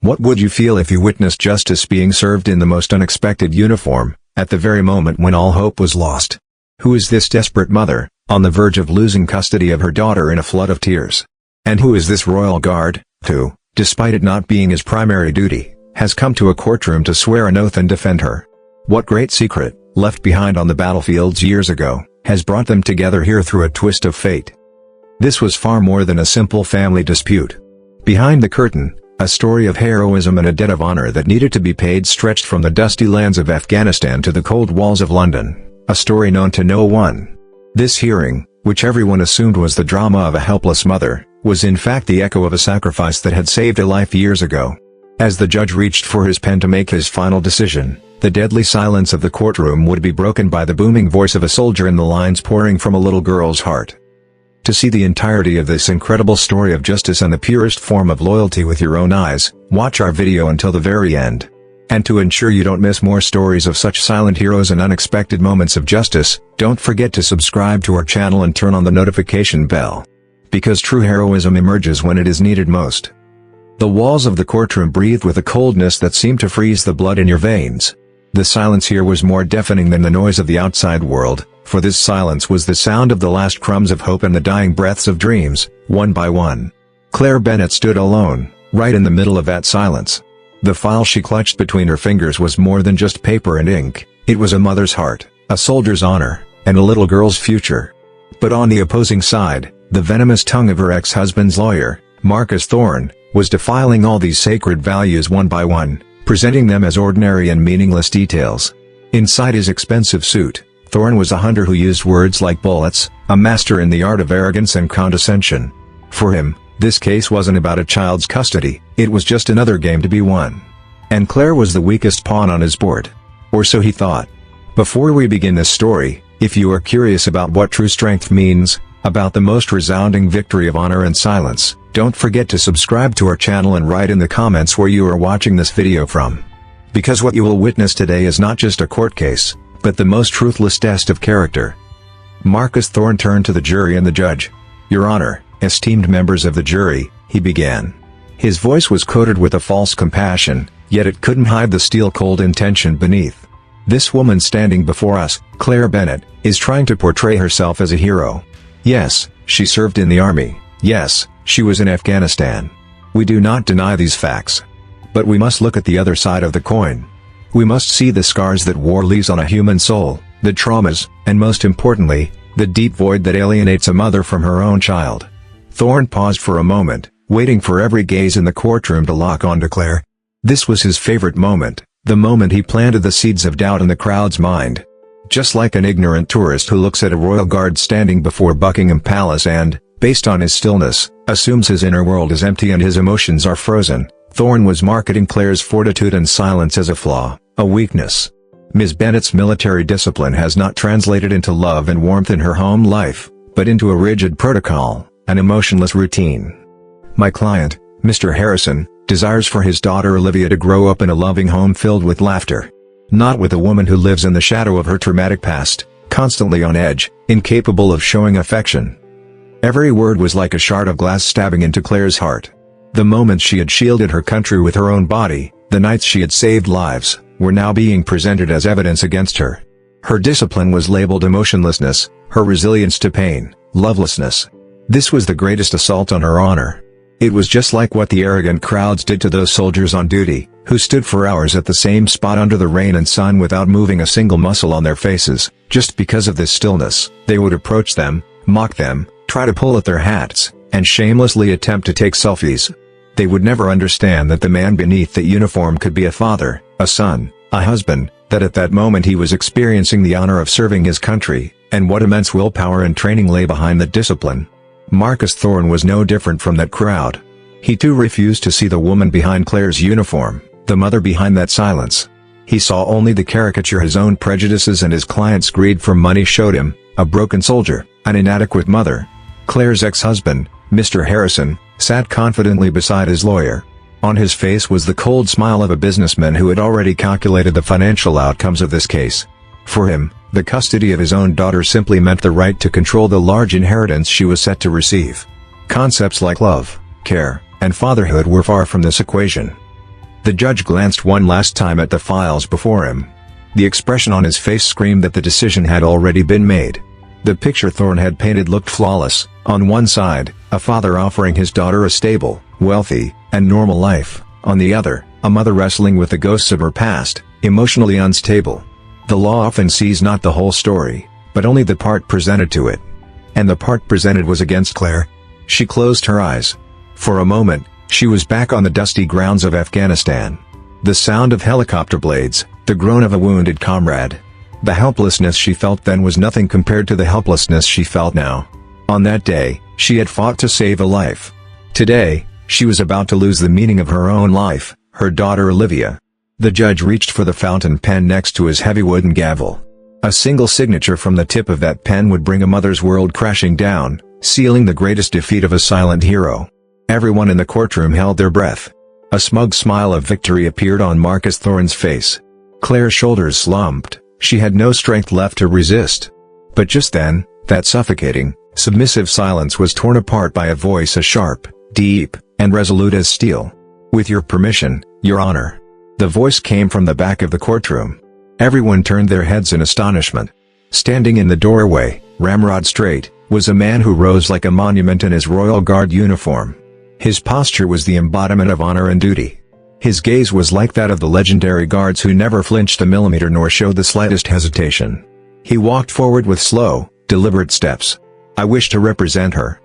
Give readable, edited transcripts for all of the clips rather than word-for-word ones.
What would you feel if you witnessed justice being served in the most unexpected uniform, at the very moment when all hope was lost? Who is this desperate mother, on the verge of losing custody of her daughter in a flood of tears? And who is this royal guard, who, despite it not being his primary duty, has come to a courtroom to swear an oath and defend her? What great secret, left behind on the battlefields years ago, has brought them together here through a twist of fate? This was far more than a simple family dispute. Behind the curtain, a story of heroism and a debt of honor that needed to be paid stretched from the dusty lands of Afghanistan to the cold walls of London, a story known to no one. This hearing, which everyone assumed was the drama of a helpless mother, was in fact the echo of a sacrifice that had saved a life years ago. As the judge reached for his pen to make his final decision, the deadly silence of the courtroom would be broken by the booming voice of a soldier and the lines pouring from a little girl's heart. To see the entirety of this incredible story of justice and the purest form of loyalty with your own eyes, watch our video until the very end. And to ensure you don't miss more stories of such silent heroes and unexpected moments of justice, don't forget to subscribe to our channel and turn on the notification bell. Because true heroism emerges when it is needed most. The walls of the courtroom breathed with a coldness that seemed to freeze the blood in your veins. The silence here was more deafening than the noise of the outside world, for this silence was the sound of the last crumbs of hope and the dying breaths of dreams, one by one. Claire Bennett stood alone, right in the middle of that silence. The file she clutched between her fingers was more than just paper and ink, it was a mother's heart, a soldier's honor, and a little girl's future. But on the opposing side, the venomous tongue of her ex-husband's lawyer, Marcus Thorne, was defiling all these sacred values one by one, presenting them as ordinary and meaningless details. Inside his expensive suit, Thorne was a hunter who used words like bullets, a master in the art of arrogance and condescension. For him, this case wasn't about a child's custody, it was just another game to be won. And Claire was the weakest pawn on his board. Or so he thought. Before we begin this story, if you are curious about what true strength means, about the most resounding victory of honor and silence, don't forget to subscribe to our channel and write in the comments where you are watching this video from. Because what you will witness today is not just a court case, but the most ruthless test of character. Marcus Thorne turned to the jury and the judge. "Your Honor, esteemed members of the jury," he began. His voice was coated with a false compassion, yet it couldn't hide the steel-cold intention beneath. This woman standing before us, Claire Bennett, is trying to portray herself as a hero. Yes, she served in the army. Yes, she was in Afghanistan. We do not deny these facts. But we must look at the other side of the coin. We must see the scars that war leaves on a human soul, the traumas, and most importantly, the deep void that alienates a mother from her own child. Thorne paused for a moment, waiting for every gaze in the courtroom to lock onto Claire. This was his favorite moment, the moment he planted the seeds of doubt in the crowd's mind. Just like an ignorant tourist who looks at a royal guard standing before Buckingham Palace and, based on his stillness, assumes his inner world is empty and his emotions are frozen, Thorne was marketing Claire's fortitude and silence as a flaw, a weakness. Ms. Bennett's military discipline has not translated into love and warmth in her home life, but into a rigid protocol, an emotionless routine. My client, Mr. Harrison, desires for his daughter Olivia to grow up in a loving home filled with laughter. Not with a woman who lives in the shadow of her traumatic past, constantly on edge, incapable of showing affection. Every word was like a shard of glass stabbing into Claire's heart. The moments she had shielded her country with her own body, the nights she had saved lives, were now being presented as evidence against her. Her discipline was labeled emotionlessness, her resilience to pain, lovelessness. This was the greatest assault on her honor. It was just like what the arrogant crowds did to those soldiers on duty, who stood for hours at the same spot under the rain and sun without moving a single muscle on their faces. Just because of this stillness, they would approach them, mock them, try to pull at their hats, and shamelessly attempt to take selfies. They would never understand that the man beneath the uniform could be a father, a son, a husband, that at that moment he was experiencing the honor of serving his country, and what immense willpower and training lay behind that discipline. Marcus Thorne was no different from that crowd. He too refused to see the woman behind Claire's uniform, the mother behind that silence. He saw only the caricature his own prejudices and his client's greed for money showed him, a broken soldier, an inadequate mother. Claire's ex-husband, Mr. Harrison, sat confidently beside his lawyer. On his face was the cold smile of a businessman who had already calculated the financial outcomes of this case. For him, the custody of his own daughter simply meant the right to control the large inheritance she was set to receive. Concepts like love, care, and fatherhood were far from this equation. The judge glanced one last time at the files before him. The expression on his face screamed that the decision had already been made. The picture Thorne had painted looked flawless. On one side, a father offering his daughter a stable, wealthy, and normal life. On the other, a mother wrestling with the ghosts of her past, emotionally unstable. The law often sees not the whole story, but only the part presented to it. And the part presented was against Claire. She closed her eyes. For a moment, she was back on the dusty grounds of Afghanistan. The sound of helicopter blades, the groan of a wounded comrade. The helplessness she felt then was nothing compared to the helplessness she felt now. On that day, she had fought to save a life. Today, she was about to lose the meaning of her own life, her daughter Olivia. The judge reached for the fountain pen next to his heavy wooden gavel. A single signature from the tip of that pen would bring a mother's world crashing down, sealing the greatest defeat of a silent hero. Everyone in the courtroom held their breath. A smug smile of victory appeared on Marcus Thorne's face. Claire's shoulders slumped. She had no strength left to resist. But just then, that suffocating, submissive silence was torn apart by a voice as sharp, deep, and resolute as steel. "With your permission, Your Honor." The voice came from the back of the courtroom. Everyone turned their heads in astonishment. Standing in the doorway, ramrod straight, was a man who rose like a monument in his Royal Guard uniform. His posture was the embodiment of honor and duty. His gaze was like that of the legendary guards who never flinched a millimeter nor showed the slightest hesitation. He walked forward with slow, deliberate steps. "I wish to represent her."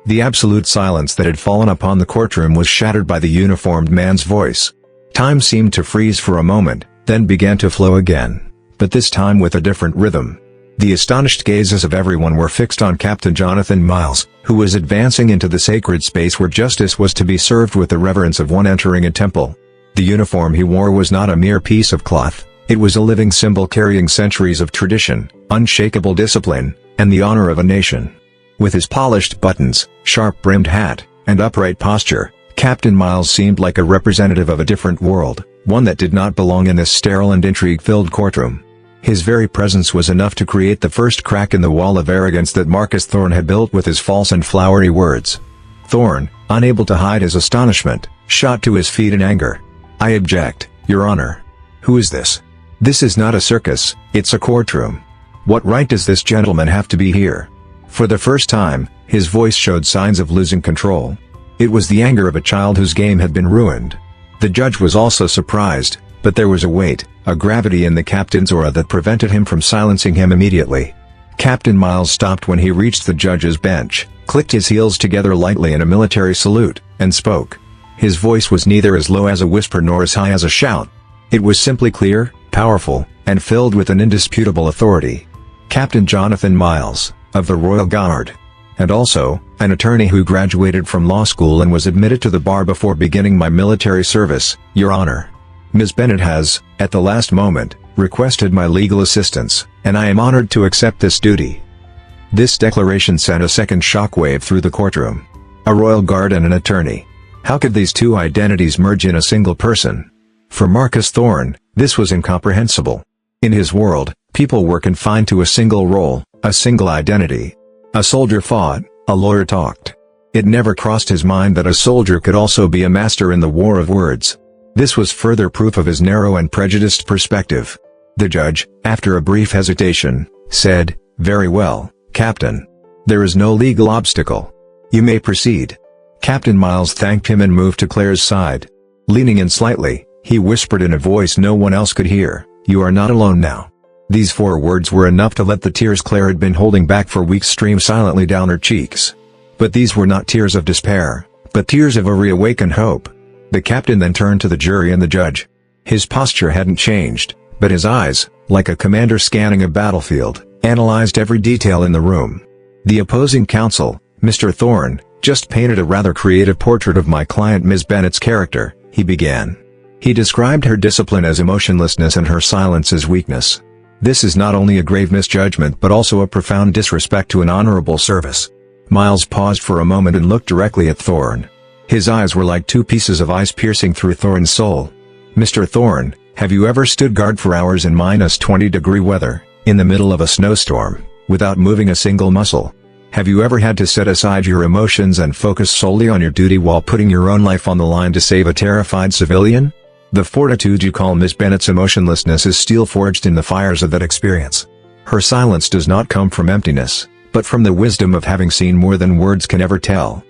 The absolute silence that had fallen upon the courtroom was shattered by the uniformed man's voice. Time seemed to freeze for a moment, then began to flow again, but this time with a different rhythm. The astonished gazes of everyone were fixed on Captain Jonathan Miles, who was advancing into the sacred space where justice was to be served with the reverence of one entering a temple. The uniform he wore was not a mere piece of cloth, it was a living symbol carrying centuries of tradition, unshakable discipline, and the honor of a nation. With his polished buttons, sharp-brimmed hat, and upright posture, Captain Miles seemed like a representative of a different world, one that did not belong in this sterile and intrigue-filled courtroom. His very presence was enough to create the first crack in the wall of arrogance that Marcus Thorne had built with his false and flowery words. Thorne, unable to hide his astonishment, shot to his feet in anger. "I object, Your Honor. Who is this? This is not a circus, it's a courtroom. What right does this gentleman have to be here?" For the first time, his voice showed signs of losing control. It was the anger of a child whose game had been ruined. The judge was also surprised, but there was a weight, a gravity in the captain's aura that prevented him from silencing him immediately. Captain Miles stopped when he reached the judge's bench, clicked his heels together lightly in a military salute, and spoke. His voice was neither as low as a whisper nor as high as a shout. It was simply clear, powerful, and filled with an indisputable authority. "Captain Jonathan Miles, of the Royal Guard. And also, an attorney who graduated from law school and was admitted to the bar before beginning my military service, Your Honor. Ms. Bennett has, at the last moment, requested my legal assistance, and I am honored to accept this duty." This declaration sent a second shockwave through the courtroom. A Royal Guard and an attorney. How could these two identities merge in a single person? For Marcus Thorne, this was incomprehensible. In his world, people were confined to a single role, a single identity. A soldier fought, a lawyer talked. It never crossed his mind that a soldier could also be a master in the war of words. This was further proof of his narrow and prejudiced perspective. The judge, after a brief hesitation, said, "Very well, Captain. There is no legal obstacle. You may proceed." Captain Miles thanked him and moved to Claire's side. Leaning in slightly, he whispered in a voice no one else could hear, "You are not alone now." These 4 words were enough to let the tears Claire had been holding back for weeks stream silently down her cheeks. But these were not tears of despair, but tears of a reawakened hope. The captain then turned to the jury and the judge. His posture hadn't changed, but his eyes, like a commander scanning a battlefield, analyzed every detail in the room. "The opposing counsel, Mr. Thorne, just painted a rather creative portrait of my client Ms. Bennett's character," he began. He described her discipline as emotionlessness and her silence as weakness. "This is not only a grave misjudgment but also a profound disrespect to an honorable service." Miles paused for a moment and looked directly at Thorne. His eyes were like 2 pieces of ice piercing through Thorne's soul. "Mr. Thorne, have you ever stood guard for hours in -20-degree weather, in the middle of a snowstorm, without moving a single muscle? Have you ever had to set aside your emotions and focus solely on your duty while putting your own life on the line to save a terrified civilian?" The fortitude you call Miss Bennett's emotionlessness is steel forged in the fires of that experience. Her silence does not come from emptiness, but from the wisdom of having seen more than words can ever tell.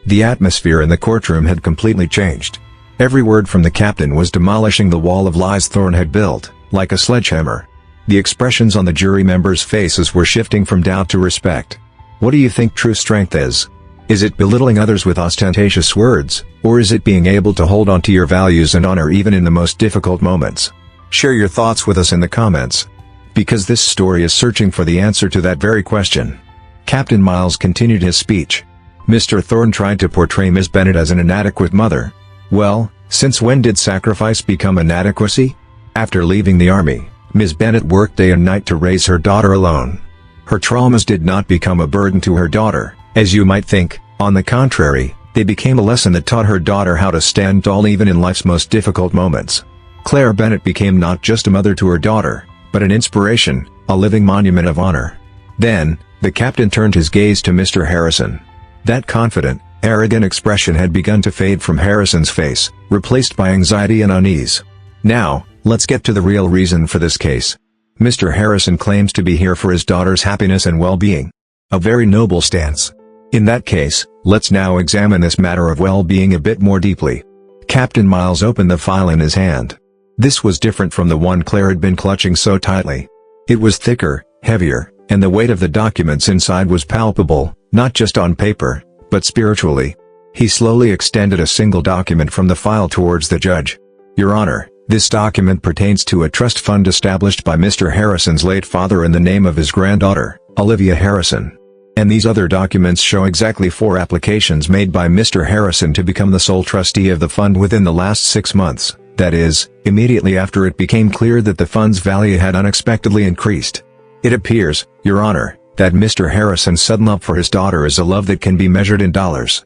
The atmosphere in the courtroom had completely changed. Every word from the captain was demolishing the wall of lies Thorne had built, like a sledgehammer. The expressions on the jury members' faces were shifting from doubt to respect. What do you think true strength is? Is it belittling others with ostentatious words, or is it being able to hold on to your values and honor even in the most difficult moments? Share your thoughts with us in the comments. Because this story is searching for the answer to that very question. Captain Miles continued his speech. Mr. Thorne tried to portray Miss Bennett as an inadequate mother. Well, since when did sacrifice become inadequacy? After leaving the army, Miss Bennett worked day and night to raise her daughter alone. Her traumas did not become a burden to her daughter, as you might think. On the contrary, they became a lesson that taught her daughter how to stand tall even in life's most difficult moments. Claire Bennett became not just a mother to her daughter, but an inspiration, a living monument of honor. Then, the captain turned his gaze to Mr. Harrison. That confident, arrogant expression had begun to fade from Harrison's face, replaced by anxiety and unease. Now, let's get to the real reason for this case. Mr. Harrison claims to be here for his daughter's happiness and well-being. A very noble stance. In that case, let's now examine this matter of well-being a bit more deeply. Captain Miles opened the file in his hand. This was different from the one Claire had been clutching so tightly. It was thicker, heavier, and the weight of the documents inside was palpable, not just on paper, but spiritually. He slowly extended a single document from the file towards the judge. Your Honor, this document pertains to a trust fund established by Mr. Harrison's late father in the name of his granddaughter, Olivia Harrison. And these other documents show exactly 4 applications made by Mr. Harrison to become the sole trustee of the fund within the last 6 months, that is, immediately after it became clear that the fund's value had unexpectedly increased. It appears, Your Honor, that Mr. Harrison's sudden love for his daughter is a love that can be measured in dollars.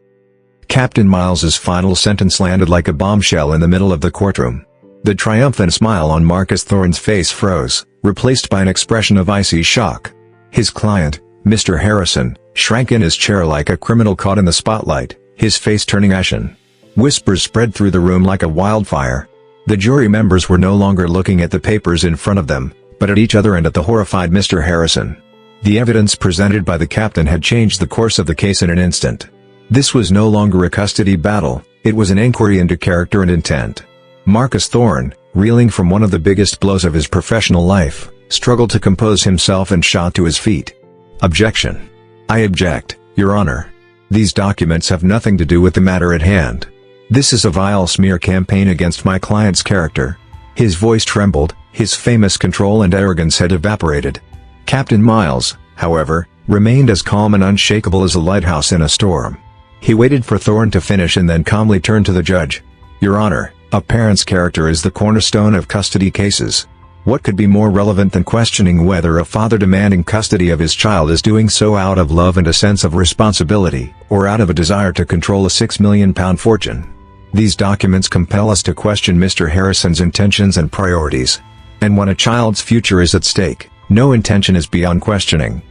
Captain Miles's final sentence landed like a bombshell in the middle of the courtroom. The triumphant smile on Marcus Thorne's face froze, replaced by an expression of icy shock. His client, Mr. Harrison, shrank in his chair like a criminal caught in the spotlight, his face turning ashen. Whispers spread through the room like a wildfire. The jury members were no longer looking at the papers in front of them, but at each other and at the horrified Mr. Harrison. The evidence presented by the captain had changed the course of the case in an instant. This was no longer a custody battle, it was an inquiry into character and intent. Marcus Thorne, reeling from one of the biggest blows of his professional life, struggled to compose himself and shot to his feet. Objection. I object, Your Honor. These documents have nothing to do with the matter at hand. This is a vile smear campaign against my client's character. His voice trembled, his famous control and arrogance had evaporated. Captain Miles, however, remained as calm and unshakable as a lighthouse in a storm. He waited for Thorne to finish and then calmly turned to the judge. Your Honor, a parent's character is the cornerstone of custody cases. What could be more relevant than questioning whether a father demanding custody of his child is doing so out of love and a sense of responsibility, or out of a desire to control a £6 million fortune? These documents compel us to question Mr. Harrison's intentions and priorities. And when a child's future is at stake, no intention is beyond questioning.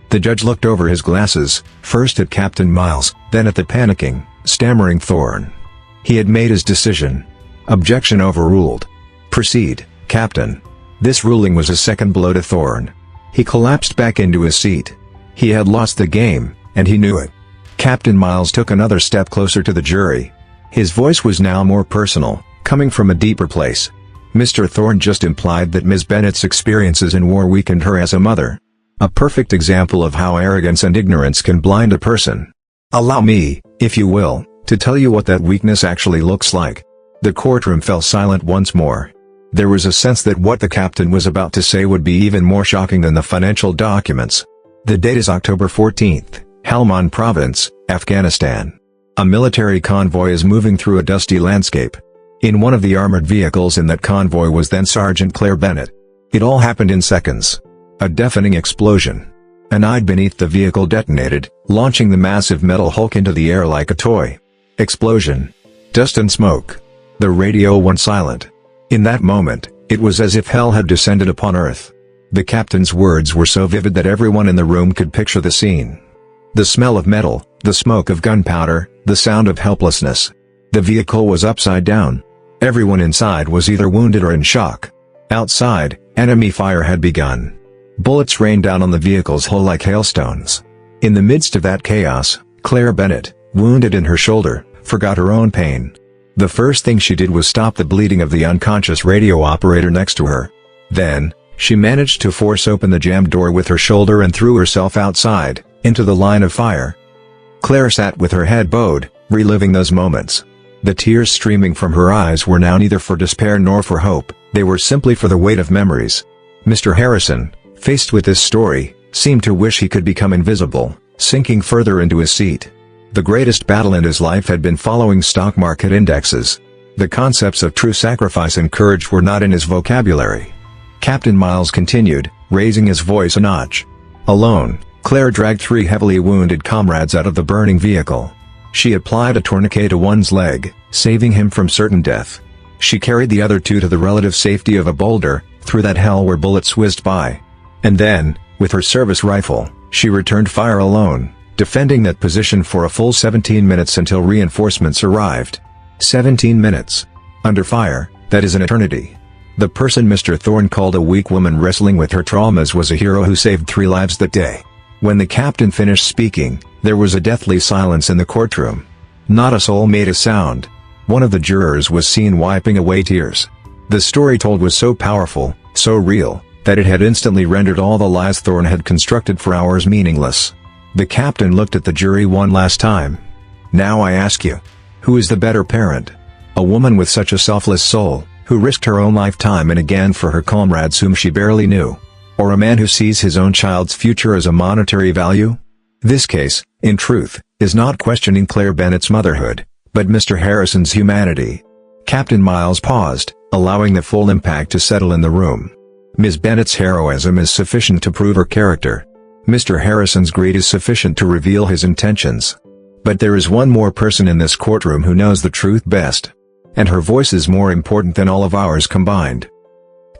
The judge looked over his glasses, first at Captain Miles, then at the panicking, stammering Thorne. He had made his decision. Objection overruled. Proceed, Captain. This ruling was a second blow to Thorne. He collapsed back into his seat. He had lost the game, and he knew it. Captain Miles took another step closer to the jury. His voice was now more personal, coming from a deeper place. Mr. Thorne just implied that Miss Bennett's experiences in war weakened her as a mother. A perfect example of how arrogance and ignorance can blind a person. Allow me, if you will, to tell you what that weakness actually looks like. The courtroom fell silent once more. There was a sense that what the captain was about to say would be even more shocking than the financial documents. The date is October 14th, Helmand Province, Afghanistan. A military convoy is moving through a dusty landscape. In one of the armored vehicles in that convoy was then Sergeant Claire Bennett. It all happened in seconds. A deafening explosion. An eye beneath the vehicle detonated, launching the massive metal hulk into the air like a toy. Explosion. Dust and smoke. The radio went silent. In that moment, it was as if hell had descended upon earth. The captain's words were so vivid that everyone in the room could picture the scene. The smell of metal, the smoke of gunpowder, the sound of helplessness. The vehicle was upside down. Everyone inside was either wounded or in shock. Outside, enemy fire had begun. Bullets rained down on the vehicle's hull like hailstones. In the midst of that chaos, Claire Bennett, wounded in her shoulder, forgot her own pain. The first thing she did was stop the bleeding of the unconscious radio operator next to her. Then, she managed to force open the jammed door with her shoulder and threw herself outside, into the line of fire. Claire sat with her head bowed, reliving those moments. The tears streaming from her eyes were now neither for despair nor for hope, they were simply for the weight of memories. Mr. Harrison, faced with this story, seemed to wish he could become invisible, sinking further into his seat. The greatest battle in his life had been following stock market indexes. The concepts of true sacrifice and courage were not in his vocabulary. Captain Miles continued, raising his voice a notch. Alone, Claire dragged 3 heavily wounded comrades out of the burning vehicle. She applied a tourniquet to one's leg, saving him from certain death. She carried the other 2 to the relative safety of a boulder, through that hell where bullets whizzed by. And then, with her service rifle, she returned fire alone, defending that position for a full 17 minutes until reinforcements arrived. 17 minutes. Under fire, that is an eternity. The person Mr. Thorne called a weak woman wrestling with her traumas was a hero who saved 3 lives that day. When the captain finished speaking, there was a deathly silence in the courtroom. Not a soul made a sound. One of the jurors was seen wiping away tears. The story told was so powerful, so real, that it had instantly rendered all the lies Thorne had constructed for hours meaningless. The captain looked at the jury one last time. Now I ask you, who is the better parent? A woman with such a selfless soul, who risked her own life time and again for her comrades whom she barely knew? Or a man who sees his own child's future as a monetary value? This case, in truth, is not questioning Claire Bennett's motherhood, but Mr. Harrison's humanity. Captain Miles paused, allowing the full impact to settle in the room. Ms. Bennett's heroism is sufficient to prove her character. Mr. Harrison's greed is sufficient to reveal his intentions. But there is one more person in this courtroom who knows the truth best. And her voice is more important than all of ours combined.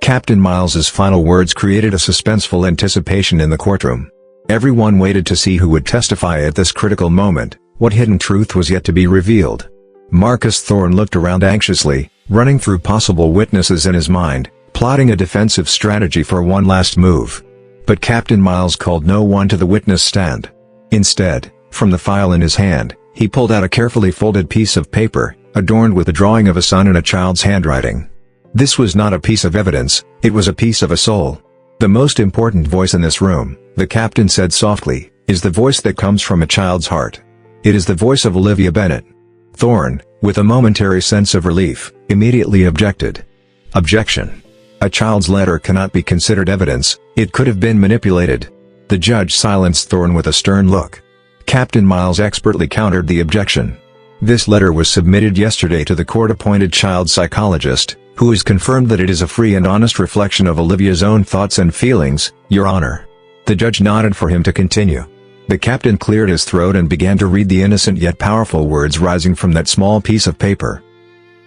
Captain Miles's final words created a suspenseful anticipation in the courtroom. Everyone waited to see who would testify at this critical moment. What hidden truth was yet to be revealed? Marcus Thorne looked around anxiously, running through possible witnesses in his mind, plotting a defensive strategy for one last move. But Captain Miles called no one to the witness stand. Instead, from the file in his hand, he pulled out a carefully folded piece of paper, adorned with a drawing of a son in a child's handwriting. This was not a piece of evidence, it was a piece of a soul. The most important voice in this room, the captain said softly, is the voice that comes from a child's heart. It is the voice of Olivia Bennett. Thorne, with a momentary sense of relief, immediately objected. Objection. A child's letter cannot be considered evidence, it could have been manipulated. The judge silenced Thorne with a stern look. Captain Miles expertly countered the objection. This letter was submitted yesterday to the court-appointed child psychologist, who has confirmed that it is a free and honest reflection of Olivia's own thoughts and feelings, Your Honor. The judge nodded for him to continue. The captain cleared his throat and began to read the innocent yet powerful words rising from that small piece of paper.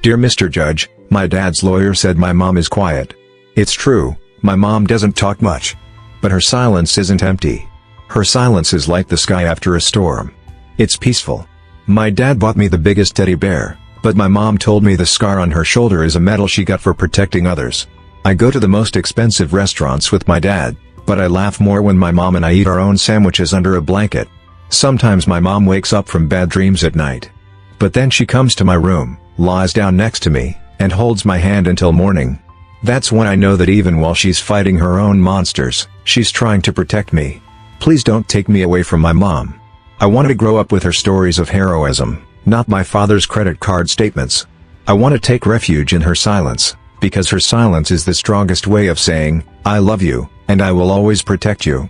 Dear Mr. Judge, my dad's lawyer said my mom is quiet. It's true, my mom doesn't talk much. But her silence isn't empty. Her silence is like the sky after a storm. It's peaceful. My dad bought me the biggest teddy bear, but my mom told me the scar on her shoulder is a medal she got for protecting others. I go to the most expensive restaurants with my dad, but I laugh more when my mom and I eat our own sandwiches under a blanket. Sometimes my mom wakes up from bad dreams at night. But then she comes to my room, lies down next to me, and holds my hand until morning. That's when I know that even while she's fighting her own monsters, she's trying to protect me. Please don't take me away from my mom. I want to grow up with her stories of heroism, not my father's credit card statements. I want to take refuge in her silence, because her silence is the strongest way of saying, I love you, and I will always protect you.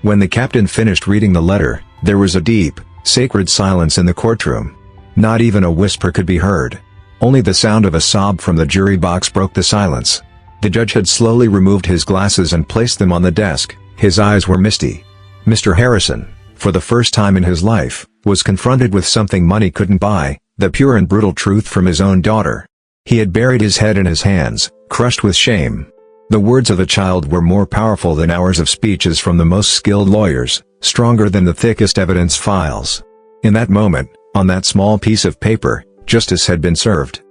When the captain finished reading the letter, there was a deep, sacred silence in the courtroom. Not even a whisper could be heard. Only the sound of a sob from the jury box broke the silence. The judge had slowly removed his glasses and placed them on the desk. His eyes were misty. Mr. Harrison, for the first time in his life, was confronted with something money couldn't buy, the pure and brutal truth from his own daughter. He had buried his head in his hands, crushed with shame. The words of the child were more powerful than hours of speeches from the most skilled lawyers, stronger than the thickest evidence files. In that moment, on that small piece of paper, justice had been served.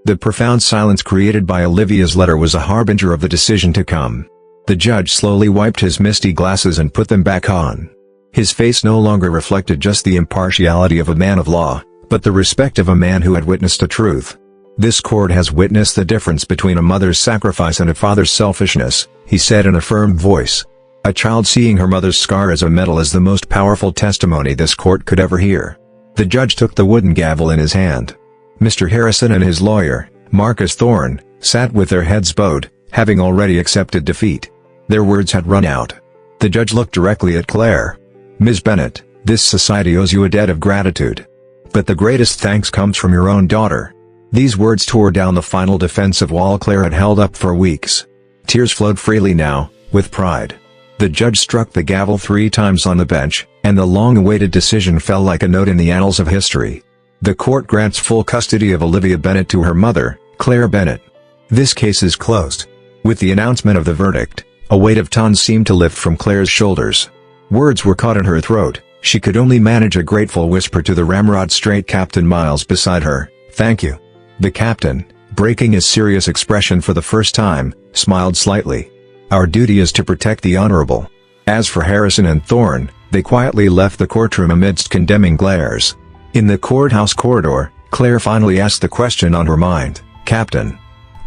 The profound silence created by Olivia's letter was a harbinger of the decision to come. The judge slowly wiped his misty glasses and put them back on. His face no longer reflected just the impartiality of a man of law, but the respect of a man who had witnessed the truth. "This court has witnessed the difference between a mother's sacrifice and a father's selfishness," he said in a firm voice. "A child seeing her mother's scar as a medal is the most powerful testimony this court could ever hear." The judge took the wooden gavel in his hand. Mr. Harrison and his lawyer, Marcus Thorne, sat with their heads bowed, having already accepted defeat. Their words had run out. The judge looked directly at Claire. "Ms. Bennett, this society owes you a debt of gratitude. But the greatest thanks comes from your own daughter." These words tore down the final defensive wall Claire had held up for weeks. Tears flowed freely now, with pride. The judge struck the gavel 3 times on the bench, and the long-awaited decision fell like a note in the annals of history. The court grants full custody of Olivia Bennett to her mother, Claire Bennett. This case is closed. With the announcement of the verdict, a weight of tons seemed to lift from Claire's shoulders. Words were caught in her throat. She could only manage a grateful whisper to the ramrod straight Captain Miles beside her. "Thank you." The captain, breaking his serious expression for the first time, smiled slightly. "Our duty is to protect the honorable." As for Harrison and Thorne, they quietly left the courtroom amidst condemning glares. In the courthouse corridor, Claire finally asked the question on her mind. "Captain.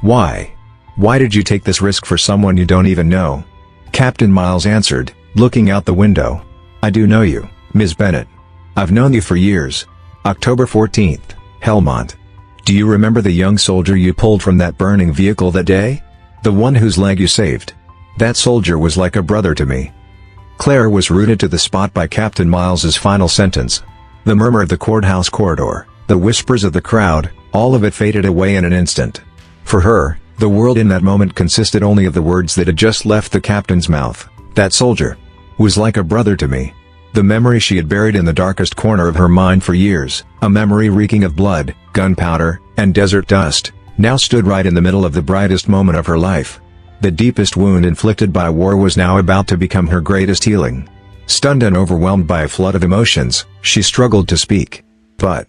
Why? Why did you take this risk for someone you don't even know?" Captain Miles answered, looking out the window. "I do know you, Ms. Bennett. I've known you for years. October 14th, Helmont. Do you remember the young soldier you pulled from that burning vehicle that day? The one whose leg you saved? That soldier was like a brother to me." Claire was rooted to the spot by Captain Miles's final sentence. The murmur of the courthouse corridor, the whispers of the crowd, all of it faded away in an instant. For her, the world in that moment consisted only of the words that had just left the captain's mouth. "That soldier was like a brother to me." The memory she had buried in the darkest corner of her mind for years, a memory reeking of blood, gunpowder, and desert dust, now stood right in the middle of the brightest moment of her life. The deepest wound inflicted by war was now about to become her greatest healing. Stunned and overwhelmed by a flood of emotions, she struggled to speak. "But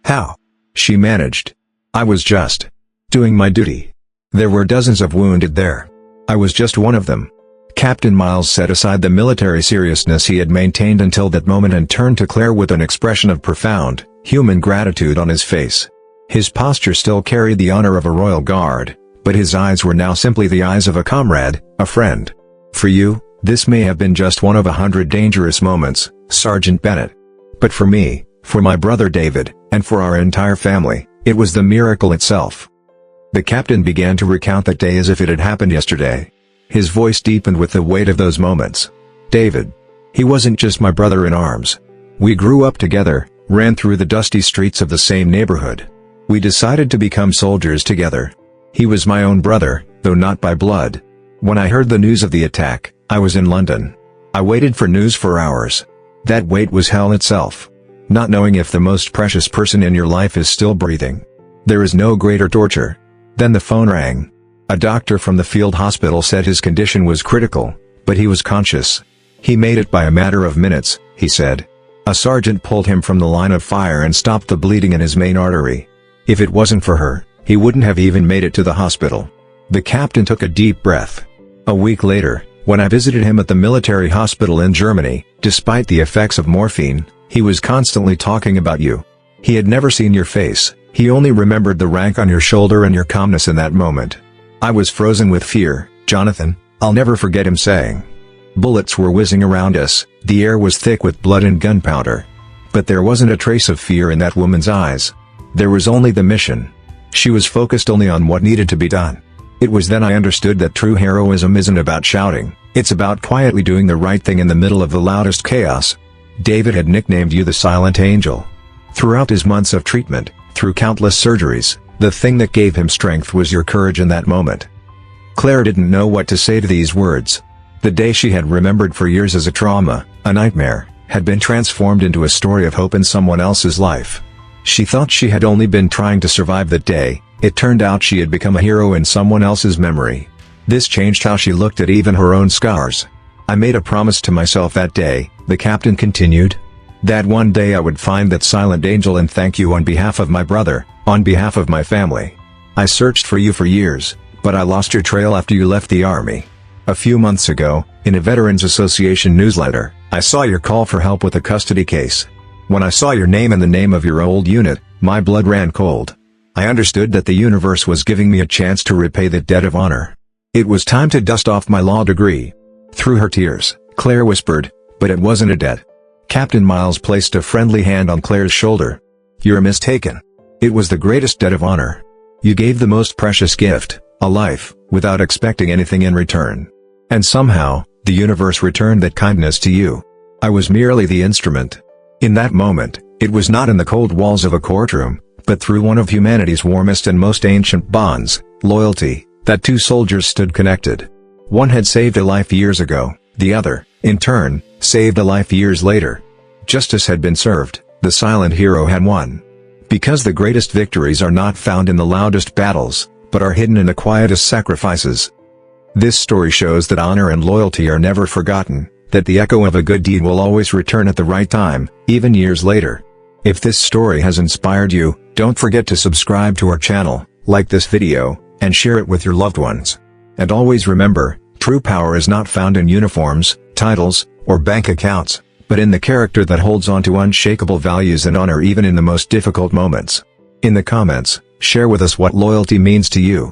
how?" she managed. "I was just doing my duty. There were dozens of wounded there. I was just one of them." Captain Miles set aside the military seriousness he had maintained until that moment and turned to Claire with an expression of profound, human gratitude on his face. His posture still carried the honor of a royal guard, but his eyes were now simply the eyes of a comrade, a friend. "For you, this may have been just one of 100 dangerous moments, Sergeant Bennett. But for me, for my brother David, and for our entire family, it was the miracle itself." The captain began to recount that day as if it had happened yesterday. His voice deepened with the weight of those moments. "David. He wasn't just my brother in arms. We grew up together, ran through the dusty streets of the same neighborhood. We decided to become soldiers together. He was my own brother, though not by blood. When I heard the news of the attack, I was in London. I waited for news for hours. That wait was hell itself. Not knowing if the most precious person in your life is still breathing. There is no greater torture." Then the phone rang. A doctor from the field hospital said his condition was critical, but he was conscious. "He made it by a matter of minutes," he said. A sergeant pulled him from the line of fire and stopped the bleeding in his main artery. If it wasn't for her, he wouldn't have even made it to the hospital. The captain took a deep breath. A week later, when I visited him at the military hospital in Germany, despite the effects of morphine, he was constantly talking about you. He had never seen your face, he only remembered the rank on your shoulder and your calmness in that moment. I was frozen with fear, Jonathan, I'll never forget him saying. Bullets were whizzing around us, the air was thick with blood and gunpowder. But there wasn't a trace of fear in that woman's eyes. There was only the mission. She was focused only on what needed to be done. It was then I understood that true heroism isn't about shouting, it's about quietly doing the right thing in the middle of the loudest chaos. David had nicknamed you the Silent Angel. Throughout his months of treatment, through countless surgeries, the thing that gave him strength was your courage in that moment. Claire didn't know what to say to these words. The day she had remembered for years as a trauma, a nightmare, had been transformed into a story of hope in someone else's life. She thought she had only been trying to survive that day, it turned out she had become a hero in someone else's memory. This changed how she looked at even her own scars. I made a promise to myself that day, the captain continued. That one day I would find that silent angel and thank you on behalf of my brother, on behalf of my family. I searched for you for years, but I lost your trail after you left the army. A few months ago, in a Veterans Association newsletter, I saw your call for help with a custody case. When I saw your name and the name of your old unit, my blood ran cold. I understood that the universe was giving me a chance to repay the debt of honor. It was time to dust off my law degree. Through her tears, Claire whispered, "But it wasn't a debt." Captain Miles placed a friendly hand on Claire's shoulder. "You're mistaken. It was the greatest debt of honor. You gave the most precious gift, a life, without expecting anything in return. And somehow, the universe returned that kindness to you. I was merely the instrument." In that moment, it was not in the cold walls of a courtroom, but through one of humanity's warmest and most ancient bonds, loyalty, that two soldiers stood connected. One had saved a life years ago, the other, in turn, saved a life years later. Justice had been served, the silent hero had won. Because the greatest victories are not found in the loudest battles, but are hidden in the quietest sacrifices. This story shows that honor and loyalty are never forgotten, that the echo of a good deed will always return at the right time, even years later. If this story has inspired you, don't forget to subscribe to our channel, like this video, and share it with your loved ones. And always remember, true power is not found in uniforms, titles, or bank accounts, but in the character that holds on to unshakable values and honor even in the most difficult moments. In the comments, share with us what loyalty means to you.